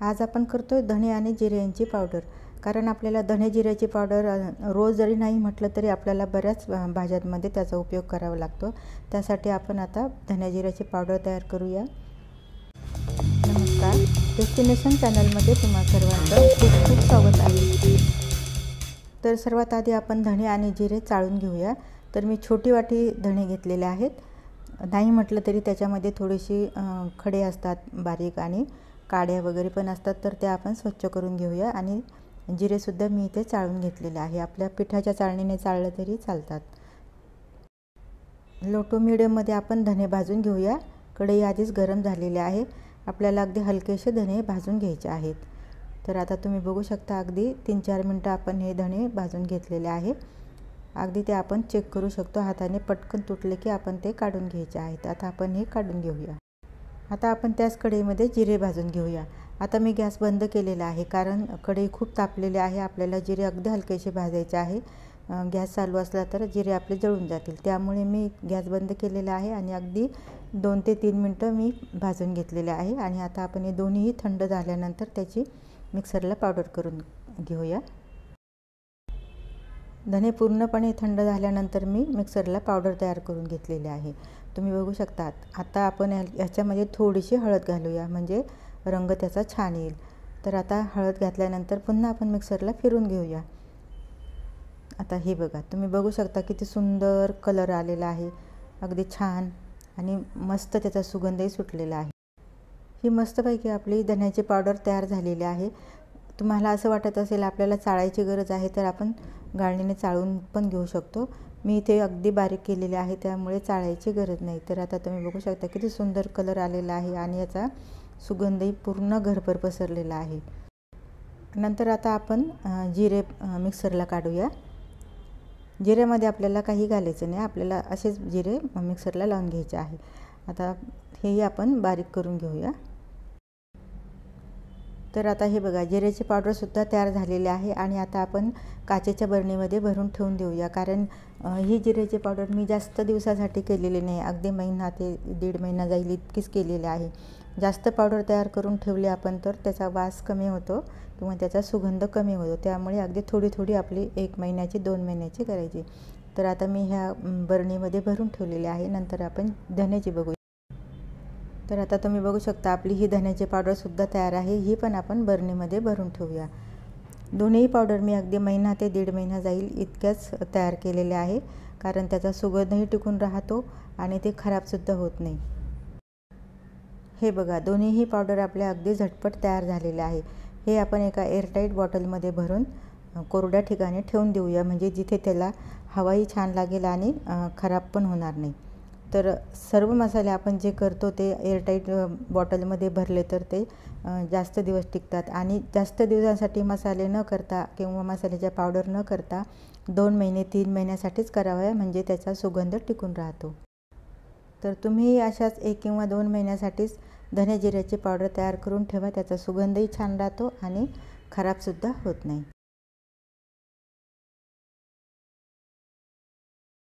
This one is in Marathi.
आज आपण करतोय धणे आणि जिरे यांची पावडर। कारण आपल्याला धणे जिऱ्याची पावडर रोज जरी नाही म्हटलं तरी आपल्याला बऱ्याच भाज्यांमध्ये त्याचा उपयोग करावा लागतो। त्यासाठी आपण आता धणे जिऱ्याची पावडर तयार करूया। नमस्कार, डेस्टिनेशन चॅनलमध्ये तुम्हा सर्वांचं खूप खूप स्वागत आहे। तर सर्वात आधी आपण धणे आणि जिरे चाळून घेऊया। तर मी छोटी वाटी धणे घेतलेले आहेत। नाही म्हटलं तरी त्याच्यामध्ये थोडीशी खडे असतात बारीक आणि काड्या वगैरे पण असतात, तर ते आपण स्वच्छ करून घेऊया। आणि जिरे सुद्धा मी इथे चाळून घेतलेले आहे। आपल्या पिठाच्या चाळणीने चाळलं तरी चालतात। लो टू मीडियम मध्ये आपण धणे भाजून घेऊया। कढई आधीच गरम झालेली आहे। आपल्याला अगदी हलकेसे धणे भाजून घ्यायचे आहेत। तर आता तुम्ही बघू शकता अगदी 3-4 मिनिटं आपण हे धणे भाजून घेतलेले आहे। अगदी ते आपण चेक करू शकतो, हाताने पटकन तुटले की आपण ते काढून घ्यायचे आहेत। आता आपण हे काढून घेऊया। आता आपण त्याच कढईमध्ये जिरे भाजून घेऊया। आता मी गॅस बंद केलेला आहे, कारण कढई खूप तापलेली आहे। आपल्याला जिरे अगदी हलकेसे भाजायचे आहे। गॅस चालू असला तर जिरे आपले जळून जातील, त्यामुळे मी गॅस बंद केलेला आहे आणि अगदी 2 ते 3 मिनिटं मी भाजून घेतलेले आहे। आणि आता आपण हे दोन्हीही थंड झाल्यानंतर त्याची मिक्सरला पावडर करून घेऊया। धणे पूर्णपणे थंड झाल्यानंतर मी मिक्सरला पावडर तयार करून घेतलेली आहे। तुम्ही बघू शकता। आता आपण याच्यामध्ये थोडीशी हळद घालूया, म्हणजे रंग त्याचा छान येईल। तर आता हळद घातल्यानंतर पुन्हा आपण मिक्सरला फिरून घेऊया। आता हे बघा, तुम्ही बघू शकता किती सुंदर कलर आलेला आहे, अगदी छान आणि मस्त त्याचा सुगंधही सुटलेला आहे। ही मस्तपैकी आपली धण्याची पावडर तयार झालेली आहे। तुम्हाला असं वाटत असेल आपल्याला चाळायची गरज आहे, तर आपण गाळणीने चाळून पण घेऊ शकतो। मी इथे अगदी बारीक केलेले आहे, त्यामुळे चाळायची गरज नाही। तर आता तुम्ही बघू शकता किती सुंदर कलर आलेला आहे आणि याचा सुगंधही पूर्ण घरभर पसरलेला आहे। नंतर आता आपण जिरे मिक्सरला काढूया। जिऱ्यामध्ये आपल्याला काही घालायचं नाही, आपल्याला असेच जिरे मिक्सरला लावून घ्यायचे आहे। आता हेही आपण बारीक करून घेऊया। तर आता हे बघा, जिऱ्याची पावडर सुद्धा तयार झालेली आहे। आणि आता आपण काचेच्या बरणीमध्ये भरून ठेवून देऊया, कारण ही जिऱ्याची पावडर मी जास्त दिवसासाठी केलेली नाही, अगदी महिना ते 1.5 महिना जाईल इतकीच केलेली आहे। जास्त पावडर तयार करून ठेवली आपण तर त्याचा वास कमी होतो किंवा त्याचा सुगंध कमी होतो, त्यामुळे अगदी थोडी थोडी आपली 1 महिन्याची 2 महिन्याची करायची। तर आता मी ह्या बरणीमध्ये भरून ठेवलेली आहे। नंतर आपण धण्याची बघूया। तर आता तुम्ही बघू शकता आपली ही धण्याची पावडर सुद्धा तयार आहे। ही पण आपण बरणीमध्ये भरून ठेवूया। दोन्ही पावडर मी अगदी महिना ते 1.5 महिना जाईल इतक्याच तयार केलेल्या आहे, कारण त्याचा सुगंधही टिकून राहतो आणि ते खराबसुद्धा होत नाही। हे बघा, दोन्हीही पावडर आपल्या अगदी झटपट तयार झालेले आहे। हे आपण एका एअरटाईट बॉटलमध्ये भरून कोरड्या ठिकाणी ठेवून देऊया, म्हणजे जिथे त्याला हवाही छान लागेल आणि खराब पण होणार नाही। तर सर्व मसाले आपण जे करतो ते एअरटाईट बॉटलमध्ये भरले तर ते जास्त दिवस टिकतात। आणि जास्त दिवसांसाठी मसाले न करता किंवा मसाल्याच्या पावडर न करता 2 महिने 3 महिन्यासाठीच कराव्या, म्हणजे त्याचा सुगंध टिकून राहतो। तर तुम्ही अशाच 1 किंवा 2 महिन्यासाठीच धणे जिऱ्याची पावडर तयार करून ठेवा, त्याचा सुगंधही छान राहतो आणि खराबसुद्धा होत नाही।